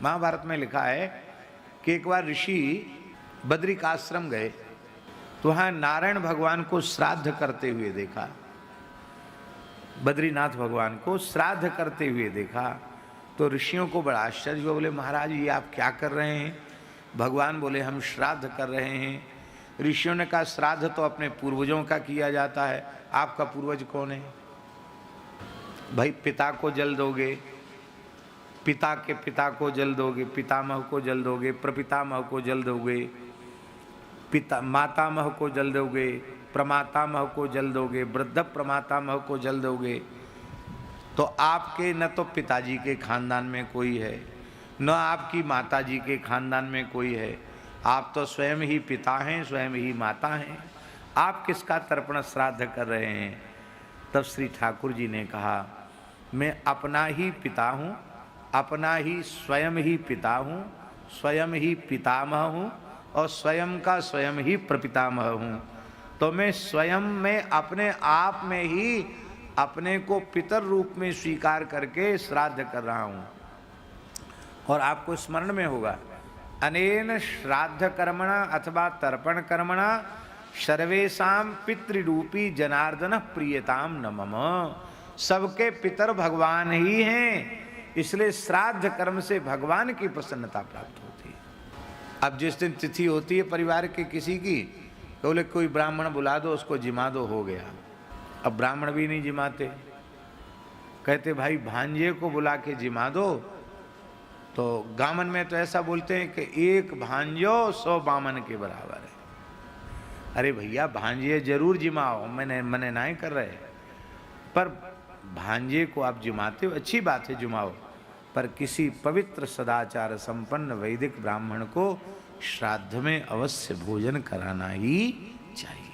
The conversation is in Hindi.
महाभारत में लिखा है कि एक बार ऋषि बद्रिकाश्रम गए तो वहाँ नारायण भगवान को श्राद्ध करते हुए देखा। बद्रीनाथ भगवान को श्राद्ध करते हुए देखा तो ऋषियों को बड़ा आश्चर्य हुआ। बोले महाराज ये आप क्या कर रहे हैं? भगवान बोले हम श्राद्ध कर रहे हैं। ऋषियों ने कहा श्राद्ध तो अपने पूर्वजों का किया जाता है, आपका पूर्वज कौन है? भाई पिता को जल दोगे, पिता के पिता को जल दोगे, पितामह को जल दोगे, प्रपितामह को जल दोगे, पिता मातामह को जल दोगे, प्रमातामह को जल दोगे, वृद्ध प्रमातामह को जल दोगे, तो आपके न तो पिताजी के खानदान में कोई है न आपकी माताजी के खानदान में कोई है। आप तो स्वयं ही पिता हैं, स्वयं ही माता हैं, आप किसका तर्पण श्राद्ध कर रहे हैं? तब श्री ठाकुर जी ने कहा मैं अपना ही पिता हूँ, अपना ही स्वयं ही पिता हूँ, स्वयं ही पितामह हूँ और स्वयं का स्वयं ही प्रपितामह हूँ। तो मैं स्वयं में अपने आप में ही अपने को पितर रूप में स्वीकार करके श्राद्ध कर रहा हूँ। और आपको स्मरण में होगा अनेन श्राद्ध कर्मणा अथवा तर्पण कर्मणा सर्वेषां पितृरूपी जनार्दन प्रियताम न मम। सबके पितर भगवान ही हैं, इसलिए श्राद्ध कर्म से भगवान की प्रसन्नता प्राप्त होती है। अब जिस दिन तिथि होती है परिवार के किसी की तो बोले कोई ब्राह्मण बुला दो, उसको जिमा दो, हो गया। अब ब्राह्मण भी नहीं जिमाते, कहते भाई भांजे को बुला के जिमा दो। तो गामन में तो ऐसा बोलते हैं कि एक भांजो 100 बामन के बराबर है। अरे भैया भांजे जरूर जिमाओ, मैंने नहीं कर रहे, पर भांजे को आप जिमाते हो अच्छी बात है, जिमाओ, पर किसी पवित्र सदाचार संपन्न वैदिक ब्राह्मण को श्राद्ध में अवश्य भोजन कराना ही चाहिए।